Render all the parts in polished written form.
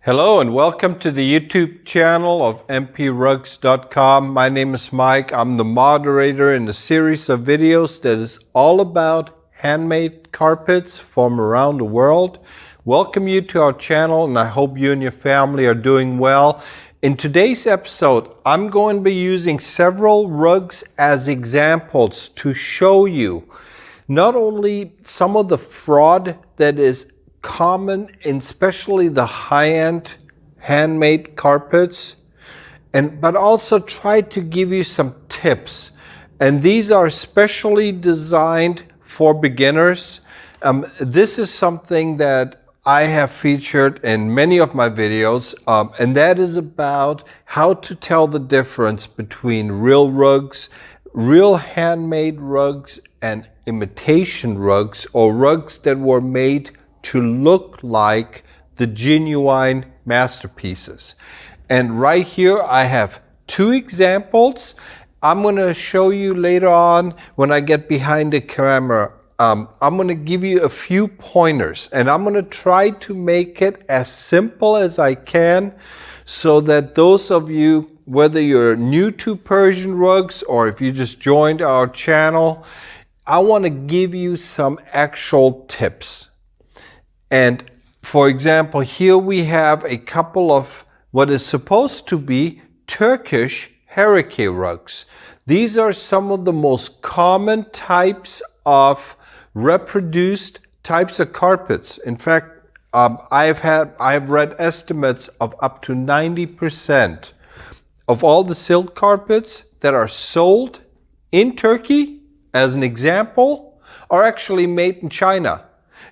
Hello and welcome to the YouTube channel of mprugs.com. My name is Mike. I'm the moderator in a series of videos that is all about handmade carpets from around the world. Welcome you to our channel, and I hope you and your family are doing well. In today's episode, I'm going to be using several rugs as examples to show you not only some of the fraud that is common in especially the high-end handmade carpets, but also try to give you some tips. And these are specially designed for beginners. This is something that I have featured in many of my videos, and that is about how to tell the difference between real rugs, real handmade rugs, and imitation rugs, or rugs that were made to look like the genuine masterpieces. And right here I have two examples. I'm going to show you later on when I get behind the camera. I'm going to give you a few pointers, and I'm going to try to make it as simple as I can so that those of you, whether you're new to Persian rugs or if you just joined our channel, I want to give you some actual tips. And for example, here we have a couple of what is supposed to be Turkish Hereke rugs. These are some of the most common types of reproduced types of carpets. In fact, I've read estimates of up to 90% of all the silk carpets that are sold in Turkey, as an example, are actually made in China,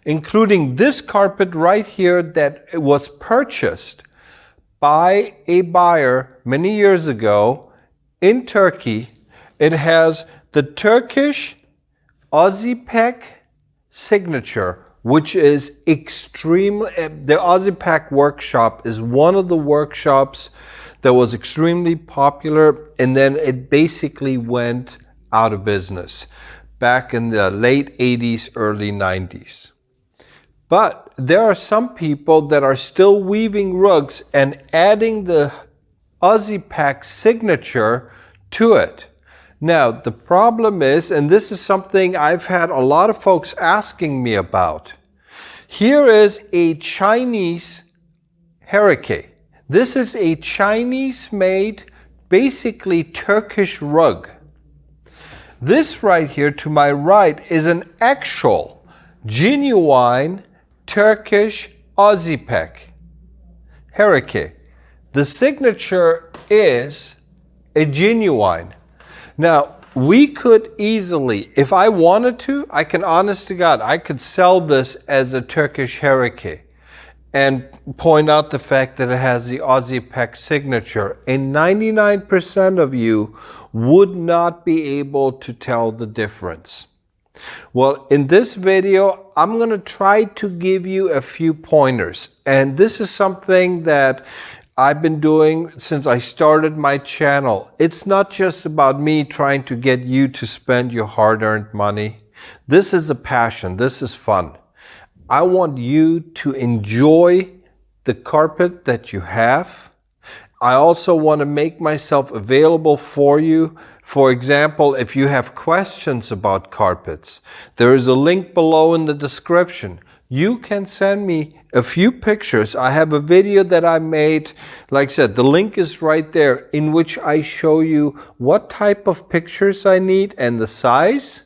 including this carpet right here that was purchased by a buyer many years ago in Turkey. It has the Turkish Ozipek signature, which is extremely, the Ozipek workshop is one of the workshops that was extremely popular, and then it basically went out of business back in the late 80s, early 90s. But there are some people that are still weaving rugs and adding the Ozipek signature to it. Now, the problem is, and this is something I've had a lot of folks asking me about. Here is a Chinese Hereke. This is a Chinese-made, basically Turkish rug. This right here to my right is an actual, genuine Turkish Ozipek Hereke. The signature is a genuine. Now, we could easily, if I wanted to, I can, honest to God, I could sell this as a Turkish Hereke and point out the fact that it has the Ozipek signature. And 99% of you would not be able to tell the difference. Well, in this video, I'm going to try to give you a few pointers. And this is something that I've been doing since I started my channel. It's not just about me trying to get you to spend your hard-earned money. This is a passion. This is fun. I want you to enjoy the carpet that you have. I also want to make myself available for you. For example, if you have questions about carpets, there is a link below in the description. You can send me a few pictures. I have a video that I made, like I said, the link is right there, in which I show you what type of pictures I need and the size.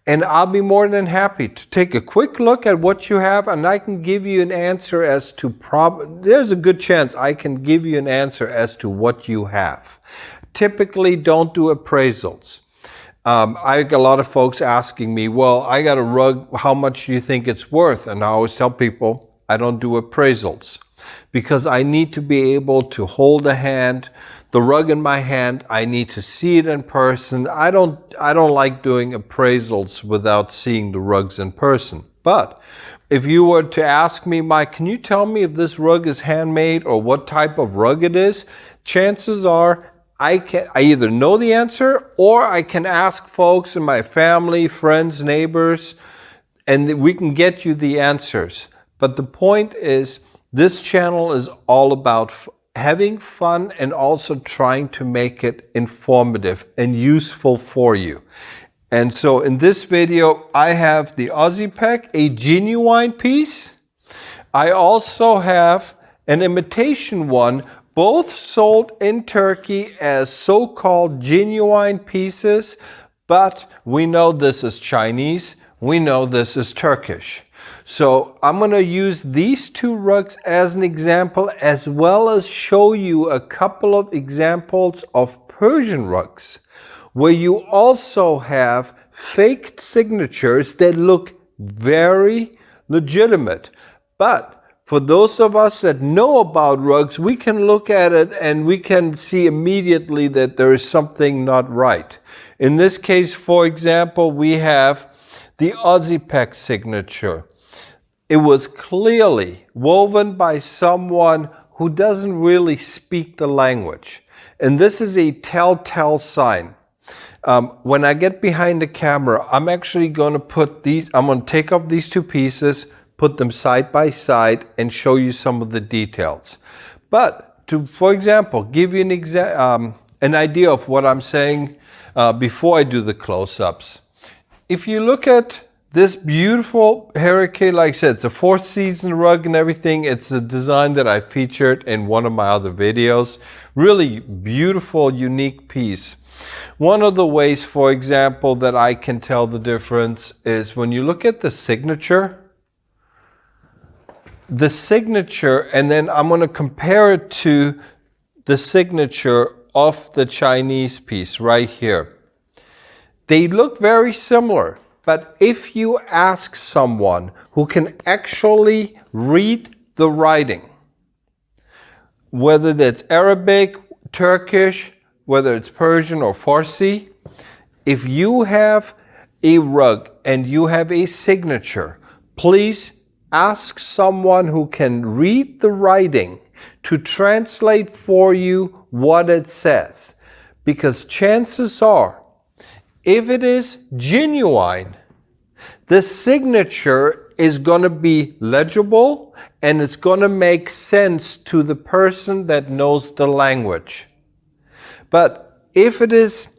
And I'll be more than happy to take a quick look at what you have, and I can give you an answer as to there's a good chance I can give you an answer as to what you have. Typically don't do appraisals. I get a lot of folks asking me, well, I got a rug, how much do you think it's worth? And I always tell people, I don't do appraisals, because I need to be able to hold the rug in my hand. I need to see it in person. I don't like doing appraisals without seeing the rugs in person. But if you were to ask me, Mike, can you tell me if this rug is handmade or what type of rug it is? Chances are I either know the answer, or I can ask folks in my family, friends, neighbors, and we can get you the answers. But the point is, This channel is all about having fun and also trying to make it informative and useful for you. And so in this video, I have the Ozipek, a genuine piece. I also have an imitation one, both sold in Turkey as so-called genuine pieces, but we know this is Chinese, we know this is Turkish. So I'm going to use these two rugs as an example, as well as show you a couple of examples of Persian rugs, where you also have faked signatures that look very legitimate. But for those of us that know about rugs, we can look at it and we can see immediately that there is something not right. In this case, for example, we have the Ozipek signature. It was clearly woven by someone who doesn't really speak the language. And this is a telltale sign. When I get behind the camera, I'm actually going to take off these two pieces, put them side by side, and show you some of the details. But to, for example, give you an idea of what I'm saying before I do the close-ups. If you look at this beautiful Hereke, like I said, it's a 4th season rug and everything. It's a design that I featured in one of my other videos. Really beautiful, unique piece. One of the ways, for example, that I can tell the difference is when you look at the signature, and then I'm going to compare it to the signature of the Chinese piece right here. They look very similar. But if you ask someone who can actually read the writing, whether that's Arabic, Turkish, whether it's Persian or Farsi, if you have a rug and you have a signature, please ask someone who can read the writing to translate for you what it says. Because chances are, if it is genuine, the signature is going to be legible and it's going to make sense to the person that knows the language. But if it is,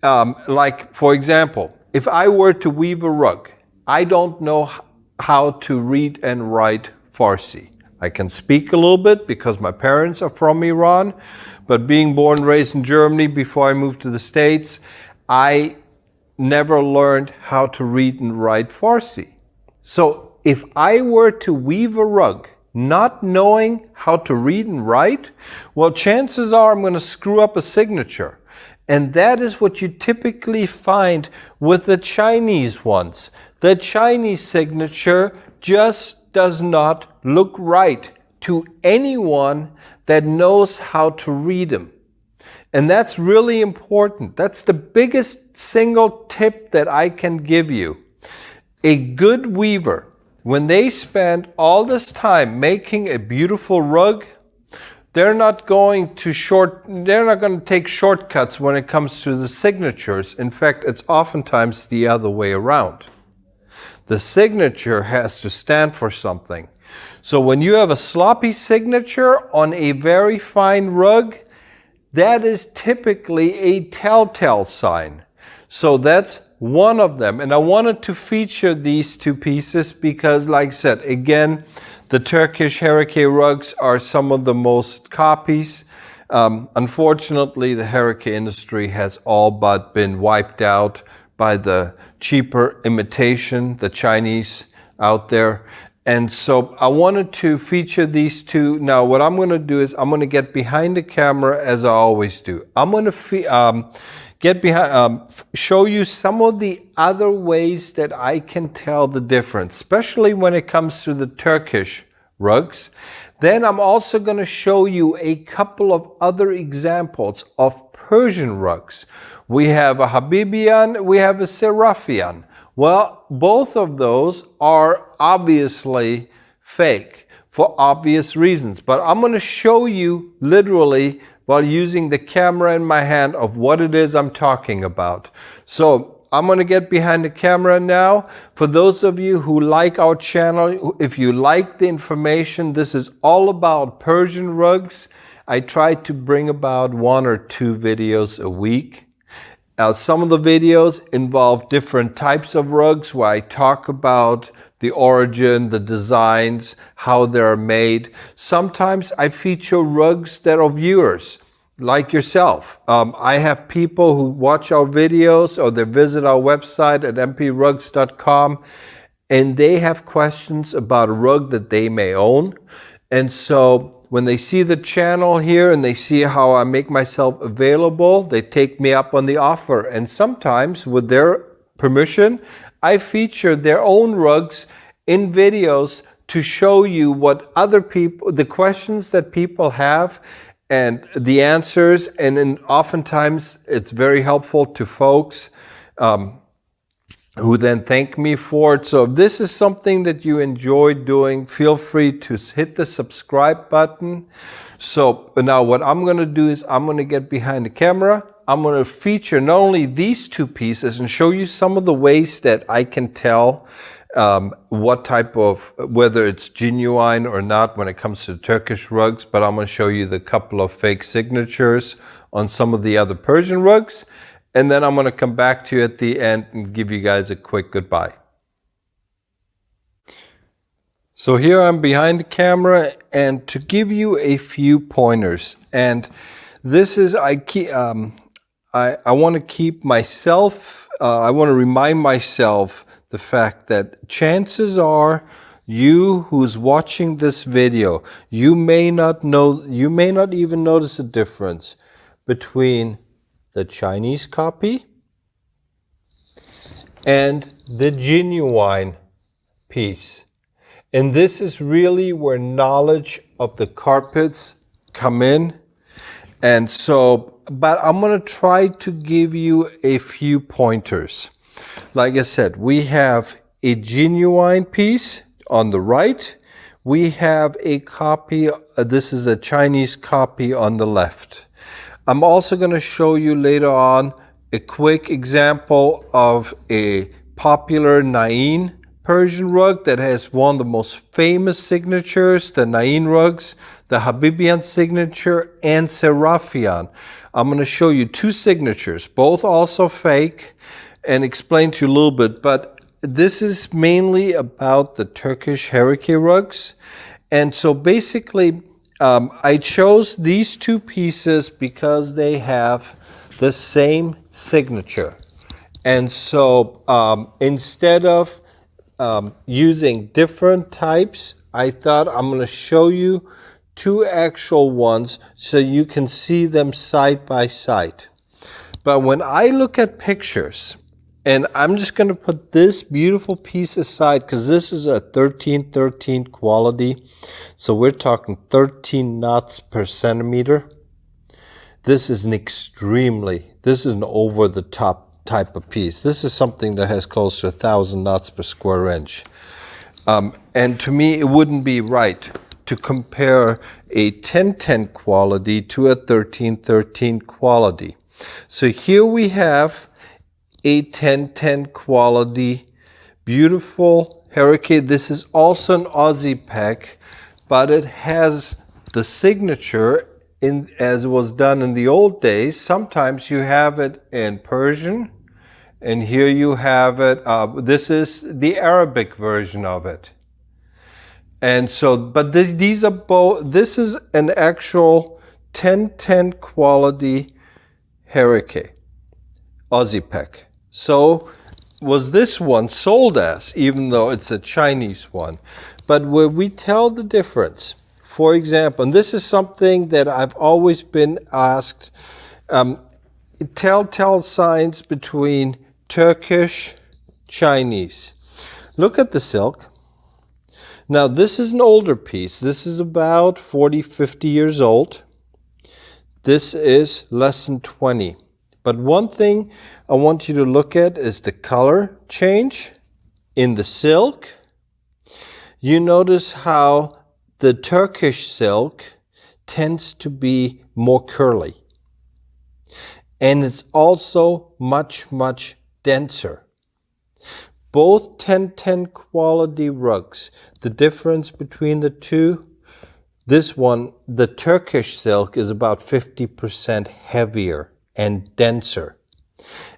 like for example, if I were to weave a rug, I don't know how to read and write Farsi. I can speak a little bit because my parents are from Iran, but being born and raised in Germany before I moved to the States, I never learned how to read and write Farsi. So if I were to weave a rug not knowing how to read and write, well, chances are I'm going to screw up a signature. And that is what you typically find with the Chinese ones. The Chinese signature just does not look right to anyone that knows how to read them. And that's really important. That's the biggest single tip that I can give you. A good weaver, when they spend all this time making a beautiful rug, they're not going to take shortcuts when it comes to the signatures. In fact, it's oftentimes the other way around. The signature has to stand for something. So when you have a sloppy signature on a very fine rug, that is typically a telltale sign. So that's one of them. And I wanted to feature these two pieces because, like I said, again, the Turkish Hereke rugs are some of the most copies. Unfortunately, the Hereke industry has all but been wiped out by the cheaper imitation, the Chinese out there. And so I wanted to feature these two. Now what I'm going to do is I'm going to get behind the camera as I always do. I'm going to show you some of the other ways that I can tell the difference, especially when it comes to the Turkish rugs. Then I'm also going to show you a couple of other examples of Persian rugs. We have a Habibian, we have a Serafian. Well, both of those are obviously fake for obvious reasons, but I'm going to show you literally while using the camera in my hand of what it is I'm talking about. So I'm going to get behind the camera now. For those of you who like our channel, if you like the information, this is all about Persian rugs. I try to bring about 1 or 2 videos a week. Some of the videos involve different types of rugs where I talk about the origin, the designs, how they're made. Sometimes I feature rugs that are viewers, like yourself. I have people who watch our videos or they visit our website at mprugs.com and they have questions about a rug that they may own. And so when they see the channel here and they see how I make myself available, they take me up on the offer. And sometimes, with their permission, I feature their own rugs in videos to show you what other people, the questions that people have and the answers. And then oftentimes it's very helpful to folks who then thank me for it. So if this is something that you enjoy doing, feel free to hit the subscribe button. So now what I'm going to do is I'm going to get behind the camera. I'm going to feature not only these 2 pieces and show you some of the ways that I can tell what type of, whether it's genuine or not when it comes to Turkish rugs, but I'm going to show you the couple of fake signatures on some of the other Persian rugs. And then I'm going to come back to you at the end and give you guys a quick goodbye. So here I'm behind the camera and to give you a few pointers. And this is, I want to keep myself, I want to remind myself the fact that chances are you who's watching this video, you may not even notice a difference between the Chinese copy and the genuine piece. And this is really where knowledge of the carpets come in. And so, but I'm going to try to give you a few pointers. Like I said, we have a genuine piece on the right. We have a copy, this is a Chinese copy on the left. I'm also going to show you later on a quick example of a popular Nain Persian rug that has one of the most famous signatures, the Nain rugs, the Habibian signature and Serafian. I'm going to show you 2 signatures, both also fake, and explain to you a little bit. But this is mainly about the Turkish Hereke rugs. And so basically, I chose these 2 pieces because they have the same signature. And so instead of using different types, I thought I'm going to show you 2 actual ones so you can see them side by side. But when I look at pictures, and I'm just going to put this beautiful piece aside because this is a 1313 quality. So we're talking 13 knots per centimeter. This is this is an over-the-top type of piece. This is something that has close to 1,000 knots per square inch. And to me, it wouldn't be right to compare a 1010 quality to a 1313 quality. So here we have a 1010 quality, beautiful Hereke. This is also an Ozipek, but it has the signature as it was done in the old days. Sometimes you have it in Persian, and here you have it. This is the Arabic version of it. And so, but these are both. This is an actual 1010 quality Hereke Ozipek. So was this one sold as, even though it's a Chinese one. But where we tell the difference, for example, and this is something that I've always been asked, telltale signs between Turkish, Chinese. Look at the silk. Now this is an older piece. This is about 40, 50 years old. This is less than 20. But one thing I want you to look at is the color change in the silk. You notice how the Turkish silk tends to be more curly. And it's also much, much denser. Both 1010 quality rugs. The difference between the two, this one, the Turkish silk, is about 50% heavier and denser.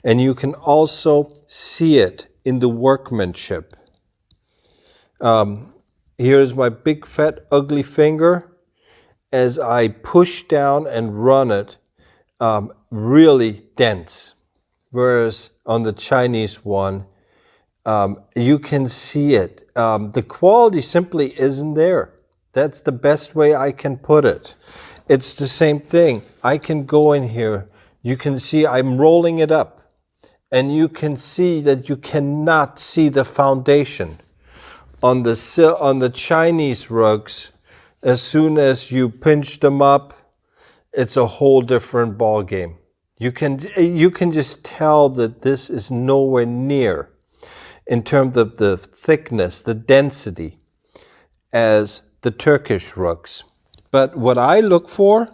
And you can also see it in the workmanship. Here's my big fat ugly finger. As I push down and run it, really dense. Whereas on the Chinese one, you can see it. The quality simply isn't there. That's the best way I can put it. It's the same thing. I can go in here. You can see I'm rolling it up. And you can see that you cannot see the foundation. On the Chinese rugs, as soon as you pinch them up, it's a whole different ball game. You can just tell that this is nowhere near, in terms of the thickness, the density, as the Turkish rugs. But what I look for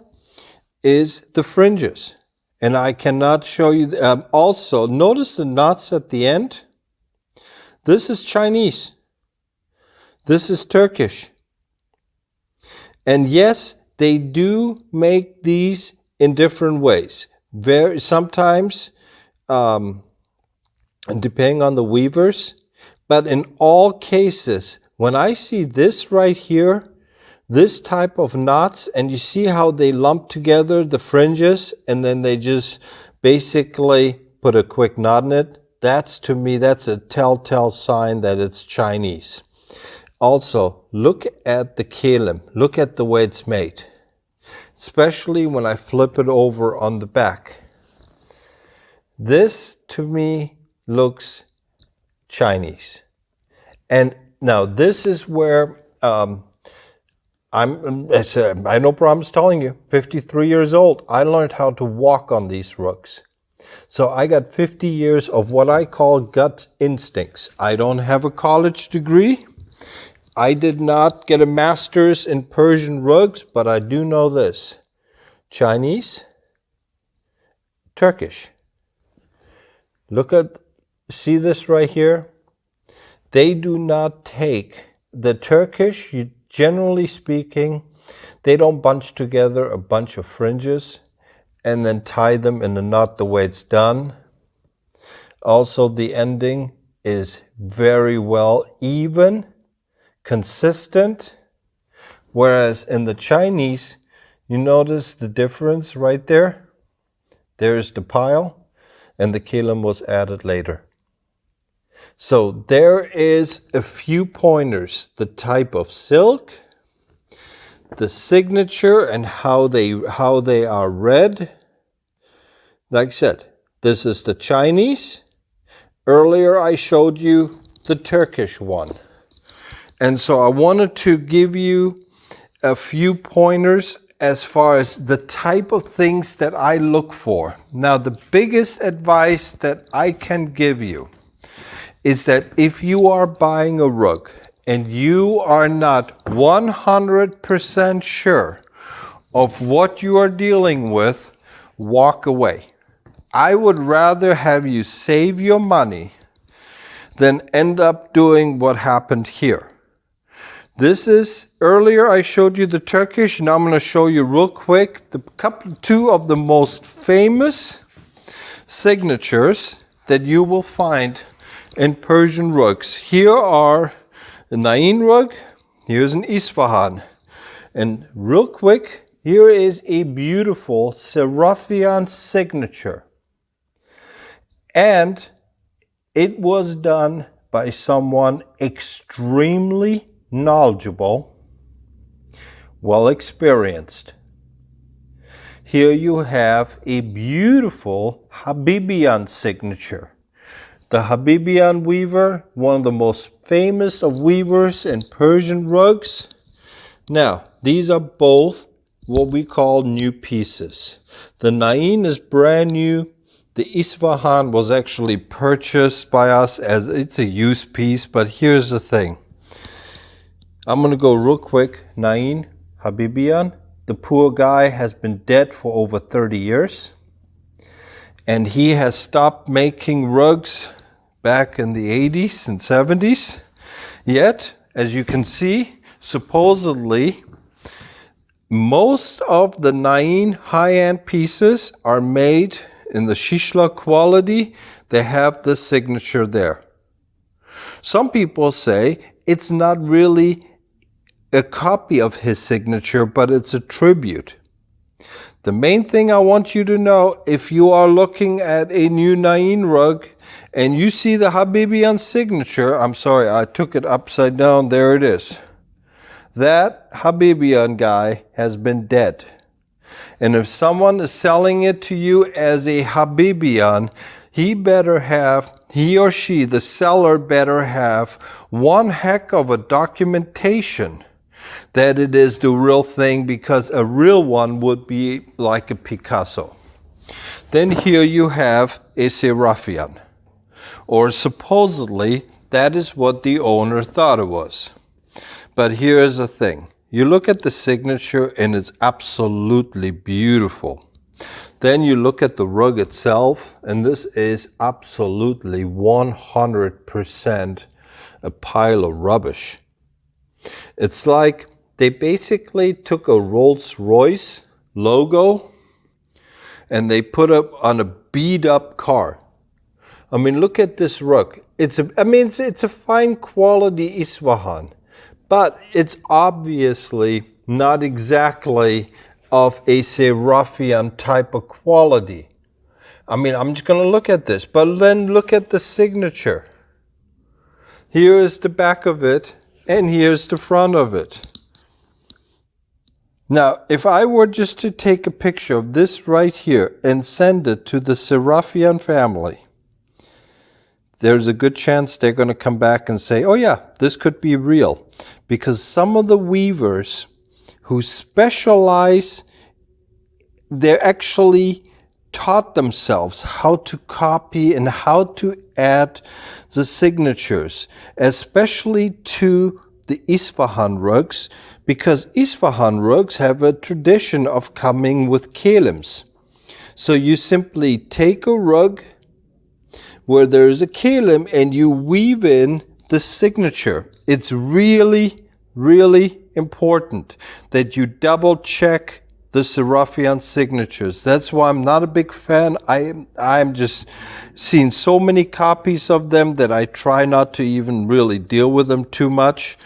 is the fringes. And I cannot show you. Also, notice the knots at the end. This is Chinese. This is Turkish. And yes, they do make these in different ways. Sometimes, depending on the weavers, but in all cases, when I see this right here, this type of knots, and you see how they lump together the fringes, and then they just basically put a quick knot in it, to me, that's a telltale sign that it's Chinese. Also, look at the kilim. Look at the way it's made, especially when I flip it over on the back. This, to me, looks Chinese. And now this is where I have no problems telling you, 53 years old, I learned how to walk on these rugs. So I got 50 years of what I call gut instincts. I don't have a college degree. I did not get a master's in Persian rugs, but I do know this. Chinese, Turkish. See this right here? They do not take the Turkish, generally speaking, they don't bunch together a bunch of fringes and then tie them in a knot the way it's done. Also, the ending is very well even, consistent, whereas in the Chinese, you notice the difference right there? There's the pile, and the kilim was added later. So there is a few pointers: the type of silk, the signature, and how they are read. Like I said, this is the Chinese. Earlier I showed you the Turkish one. And so I wanted to give you a few pointers as far as the type of things that I look for. Now, the biggest advice that I can give you is that if you are buying a rug and you are not 100% sure of what you are dealing with, walk away. I would rather have you save your money than end up doing what happened here. This is, earlier I showed you the Turkish, now I'm going to show you real quick two of the most famous signatures that you will find in Persian rugs. Here are the Nain rug, here's an Isfahan. And real quick, here is a beautiful Serafian signature. And it was done by someone extremely knowledgeable, well experienced. Here you have a beautiful Habibian signature. The Habibian weaver, one of the most famous of weavers in Persian rugs. Now, these are both what we call new pieces. The Nain is brand new. The Isfahan was actually purchased by us as it's a used piece, but here's the thing. I'm going to go real quick. Nain, Habibian. The poor guy has been dead for over 30 years. And he has stopped making rugs back in the 80s and 70s. Yet, as you can see, supposedly, most of the Nain high-end pieces are made in the Shishla quality. They have the signature there. Some people say it's not really a copy of his signature, but it's a tribute. The main thing I want you to know, if you are looking at a new Nain rug and you see the Habibian signature, I'm sorry, I took it upside down, there it is. That Habibian guy has been dead. And if someone is selling it to you as a Habibian, he or she, the seller, better have one heck of a documentation that it is the real thing, because a real one would be like a Picasso. Then here you have a Serafian, or supposedly that is what the owner thought it was. But here's the thing. You look at the signature and it's absolutely beautiful. Then you look at the rug itself, and this is absolutely 100% a pile of rubbish. It's like they basically took a Rolls-Royce logo and they put it on a beat-up car. I mean, look at this rug. It's a fine quality Isfahan, but it's obviously not exactly of a Serafian type of quality. I mean, I'm just going to look at this, but then look at the signature. Here is the back of it, and here's the front of it. Now, if I were just to take a picture of this right here and send it to the Serafian family, there's a good chance they're going to come back and say, oh yeah, this could be real. Because some of the weavers who specialize, they actually taught themselves how to copy and how to add the signatures, especially to the Isfahan rugs, because Isfahan rugs have a tradition of coming with kelims. So you simply take a rug where there is a kelim and you weave in the signature. It's really, really important that you double check the Serafian signatures. That's why I'm not a big fan. I'm just seeing so many copies of them that I try not to even really deal with them too much.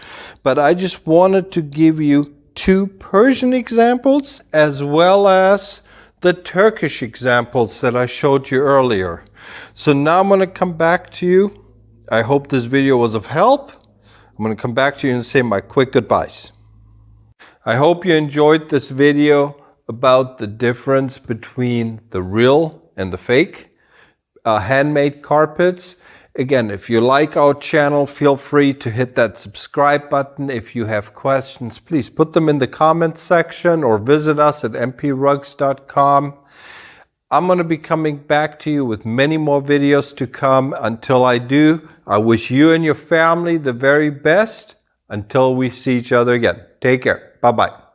But I just wanted to give you two Persian examples as well as the Turkish examples that I showed you earlier. So now I'm going to come back to you. I hope this video was of help. I'm going to come back to you and say my quick goodbyes. I hope you enjoyed this video about the difference between the real and the fake handmade carpets. Again, if you like our channel, feel free to hit that subscribe button. If you have questions, please put them in the comments section or visit us at mprugs.com. I'm going to be coming back to you with many more videos to come. Until I do, I wish you and your family the very best. Until we see each other again. Take care. Bye-bye.